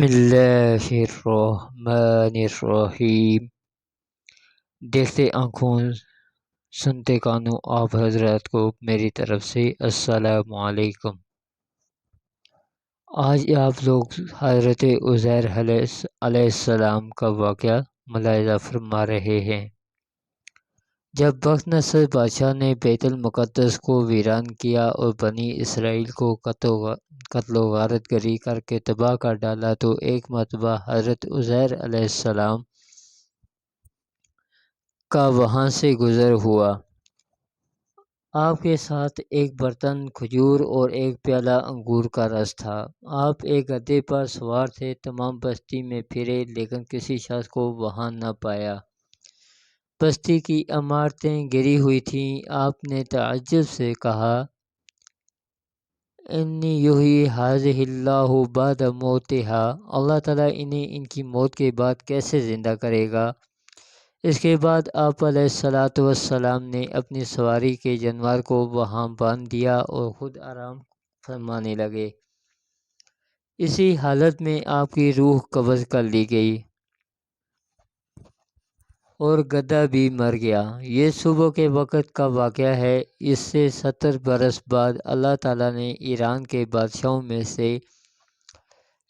بسم اللہ الرحمن الرحیم۔ دیکھتے آنکھوں سنتے کانوں آپ حضرات کو میری طرف سے السلام علیکم۔ آج آپ لوگ حضرت عزیر علیہ السلام کا واقعہ ملاحظہ فرما رہے ہیں۔ جب بخت نصر بادشاہ نے بیت المقدس کو ویران کیا اور بنی اسرائیل کو قتل و غارت گری کر کے تباہ کر ڈالا تو ایک مرتبہ حضرت عزیر علیہ السلام کا وہاں سے گزر ہوا۔ آپ کے ساتھ ایک برتن کھجور اور ایک پیالہ انگور کا رس تھا۔ آپ ایک گدھے پر سوار تھے، تمام بستی میں پھرے لیکن کسی شخص کو وہاں نہ پایا۔ بستی کی عمارتیں گری ہوئی تھیں۔ آپ نے تعجب سے کہا، انی یحیی ھذہ اللہ بعد موتہا، اللہ تعالیٰ انہیں ان کی موت کے بعد کیسے زندہ کرے گا؟ اس کے بعد آپ علیہ السلام نے اپنی سواری کے جانور کو وہاں باندھ دیا اور خود آرام فرمانے لگے۔ اسی حالت میں آپ کی روح قبض کر لی گئی اور گدھا بھی مر گیا۔ یہ صبح کے وقت کا واقعہ ہے۔ اس سے 70 برس بعد اللہ تعالیٰ نے ایران کے بادشاہوں میں سے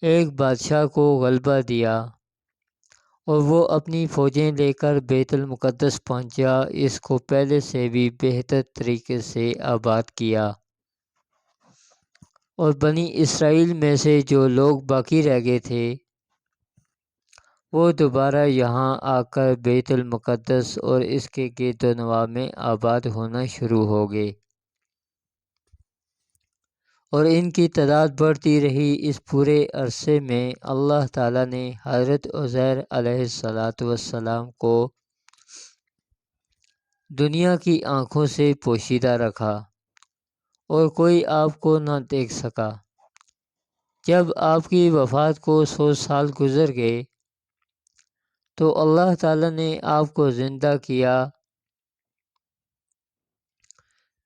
ایک بادشاہ کو غلبہ دیا اور وہ اپنی فوجیں لے کر بیت المقدس پہنچا۔ اس کو پہلے سے بھی بہتر طریقے سے آباد کیا اور بنی اسرائیل میں سے جو لوگ باقی رہ گئے تھے وہ دوبارہ یہاں آ کر بیت المقدس اور اس کے گرد و نواح میں آباد ہونا شروع ہو گئے اور ان کی تعداد بڑھتی رہی۔ اس پورے عرصے میں اللہ تعالیٰ نے حضرت عزیر علیہ السلام کو دنیا کی آنکھوں سے پوشیدہ رکھا اور کوئی آپ کو نہ دیکھ سکا۔ جب آپ کی وفات کو 100 سال گزر گئے تو اللہ تعالیٰ نے آپ کو زندہ کیا۔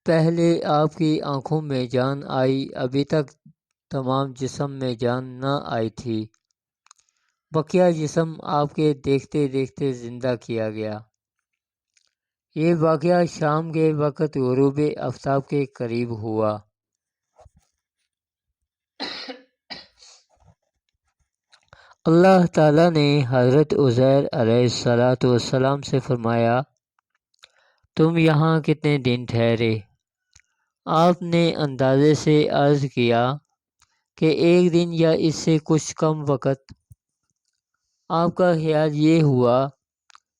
پہلے آپ کی آنکھوں میں جان آئی، ابھی تک تمام جسم میں جان نہ آئی تھی۔ بقیہ جسم آپ کے دیکھتے دیکھتے زندہ کیا گیا۔ یہ واقعہ شام کے وقت غروب آفتاب کے قریب ہوا۔ اللہ تعالیٰ نے حضرت عزیر علیہ السلام سے فرمایا، تم یہاں کتنے دن ٹھہرے؟ آپ نے اندازے سے عرض کیا کہ ایک دن یا اس سے کچھ کم وقت۔ آپ کا خیال یہ ہوا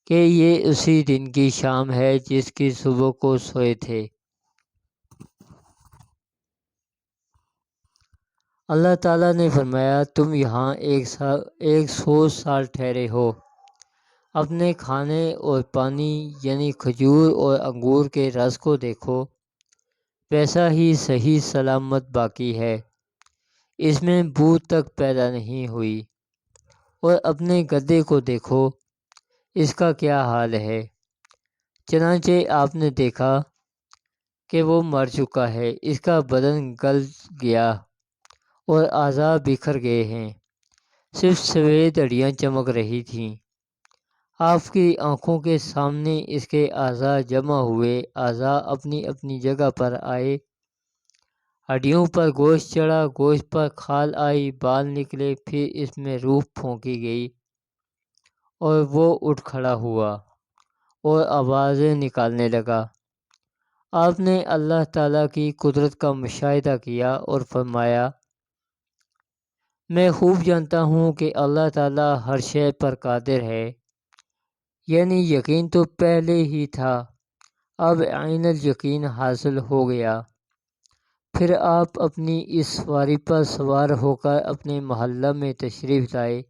کہ یہ اسی دن کی شام ہے جس کی صبح کو سوئے تھے۔ اللہ تعالیٰ نے فرمایا، تم یہاں 100 سال ٹھہرے ہو۔ اپنے کھانے اور پانی یعنی کھجور اور انگور کے رس کو دیکھو، ویسا ہی صحیح سلامت باقی ہے، اس میں بو تک پیدا نہیں ہوئی۔ اور اپنے گدھے کو دیکھو، اس کا کیا حال ہے؟ چنانچہ آپ نے دیکھا کہ وہ مر چکا ہے، اس کا بدن گل گیا اور اعضاء بکھر گئے ہیں، صرف سفید ہڈیاں چمک رہی تھیں۔ آپ کی آنکھوں کے سامنے اس کے اعضاء جمع ہوئے، اعضاء اپنی اپنی جگہ پر آئے، ہڈیوں پر گوشت چڑھا، گوشت پر کھال آئی، بال نکلے، پھر اس میں روح پھونکی گئی اور وہ اٹھ کھڑا ہوا اور آوازیں نکالنے لگا۔ آپ نے اللہ تعالیٰ کی قدرت کا مشاہدہ کیا اور فرمایا، میں خوب جانتا ہوں کہ اللہ تعالیٰ ہر شے پر قادر ہے۔ یعنی یقین تو پہلے ہی تھا، اب عین الیقین حاصل ہو گیا۔ پھر آپ اپنی اس سواری پر سوار ہو کر اپنے محلہ میں تشریف لائے۔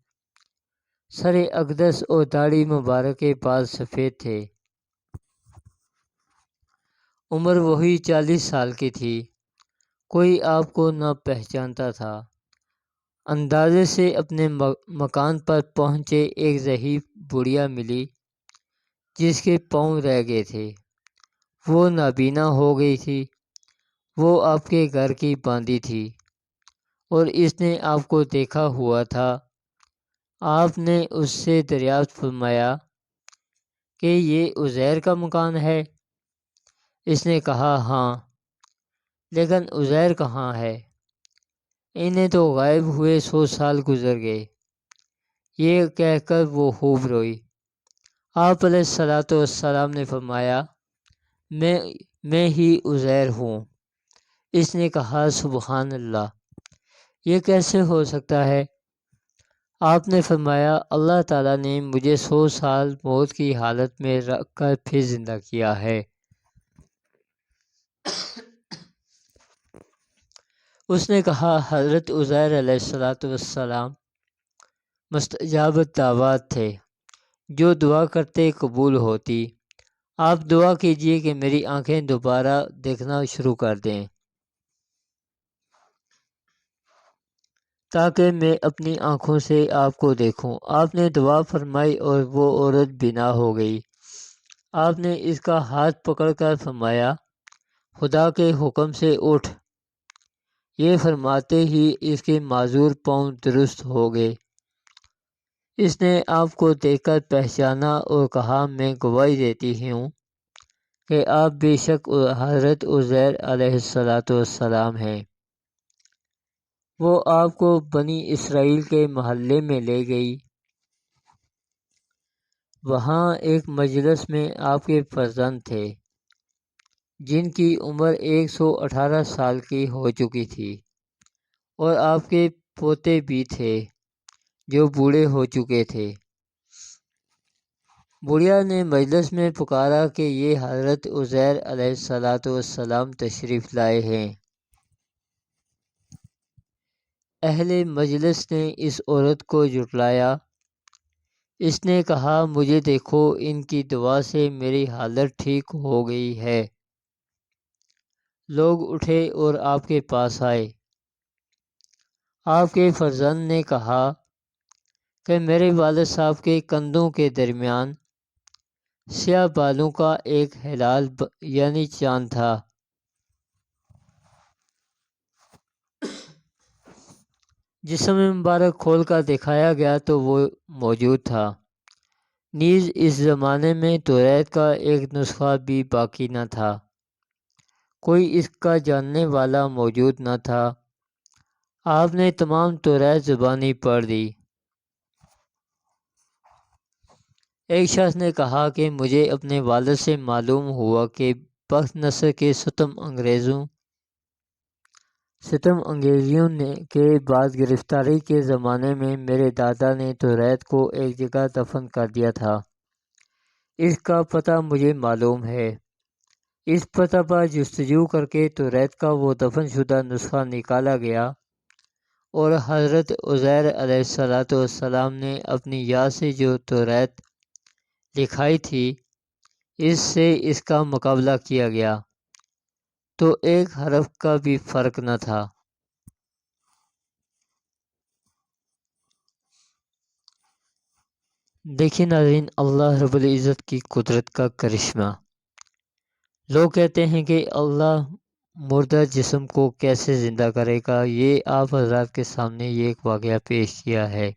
سر اقدس اور داڑھی مبارک کے بال سفید تھے۔ عمر وہی 40 سال کی تھی۔ کوئی آپ کو نہ پہچانتا تھا۔ اندازے سے اپنے مکان پر پہنچے، ایک ضعیف بڑھیا ملی جس کے پاؤں رہ گئے تھے، وہ نابینا ہو گئی تھی۔ وہ آپ کے گھر کی باندھی تھی اور اس نے آپ کو دیکھا ہوا تھا آپ نے اس سے دریافت فرمایا کہ یہ عزیر کا مکان ہے؟ اس نے کہا ہاں، لیکن عزیر کہاں ہے؟ انہیں تو غائب ہوئے 100 سال گزر گئے۔ یہ کہہ کر وہ خوب روئی۔ آپ علیہ الصلوۃ والسلام نے فرمایا میں ہی عزیر ہوں۔ اس نے کہا سبحان اللہ، یہ کیسے ہو سکتا ہے؟ آپ نے فرمایا اللہ تعالیٰ نے مجھے 100 سال موت کی حالت میں رکھ کر پھر زندہ کیا ہے۔ اس نے کہا حضرت عزیر علیہ الصلوۃ والسلام مستجاب دعوات تھے، جو دعا کرتے قبول ہوتی۔ آپ دعا کیجئے کہ میری آنکھیں دوبارہ دیکھنا شروع کر دیں تاکہ میں اپنی آنکھوں سے آپ کو دیکھوں۔ آپ نے دعا فرمائی اور وہ عورت بینا ہو گئی۔ آپ نے اس کا ہاتھ پکڑ کر فرمایا خدا کے حکم سے اٹھ۔ یہ فرماتے ہی اس کے معذور پاؤں درست ہو گئے۔ اس نے آپ کو دیکھ کر پہچانا اور کہا میں گواہی دیتی ہوں کہ آپ بے شک حضرت عزیر علیہ الصلوۃ والسلام ہیں۔ وہ آپ کو بنی اسرائیل کے محلے میں لے گئی۔ وہاں ایک مجلس میں آپ کے فرزند تھے جن کی عمر 118 سال کی ہو چکی تھی، اور آپ کے پوتے بھی تھے جو بوڑھے ہو چکے تھے۔ بڑھیا نے مجلس میں پکارا کہ یہ حضرت عزیر علیہ الصلوۃ والسلام تشریف لائے ہیں۔ اہل مجلس نے اس عورت کو جھٹلایا۔ اس نے کہا مجھے دیکھو، ان کی دعا سے میری حالت ٹھیک ہو گئی ہے۔ لوگ اٹھے اور آپ کے پاس آئے۔ آپ کے فرزند نے کہا کہ میرے والد صاحب کے کندھوں کے درمیان سیاہ بالوں کا ایک ہلال یعنی چاند تھا۔ جسم مبارک کھول کر دکھایا گیا تو وہ موجود تھا۔ نیز اس زمانے میں توریت کا ایک نسخہ بھی باقی نہ تھا، کوئی اس کا جاننے والا موجود نہ تھا۔ آپ نے تمام توریت زبانی پڑھ دی۔ ایک شخص نے کہا کہ مجھے اپنے والد سے معلوم ہوا کہ بخت نصر کے ستم انگیزیوں کے بعد گرفتاری کے زمانے میں میرے دادا نے توریت کو ایک جگہ دفن کر دیا تھا۔ اس کا پتہ مجھے معلوم ہے۔ اس پتہ پر جستجو کر کے توریت کا وہ دفن شدہ نسخہ نکالا گیا، اور حضرت عزیر علیہ الصلوۃ والسلام نے اپنی یاد سے جو توریت لکھائی تھی اس سے اس کا مقابلہ کیا گیا تو ایک حرف کا بھی فرق نہ تھا۔ دیکھیں ناظرین، اللہ رب العزت کی قدرت کا کرشمہ۔ لوگ کہتے ہیں کہ اللہ مردہ جسم کو کیسے زندہ کرے گا۔ یہ آپ حضرات کے سامنے یہ ایک واقعہ پیش کیا ہے۔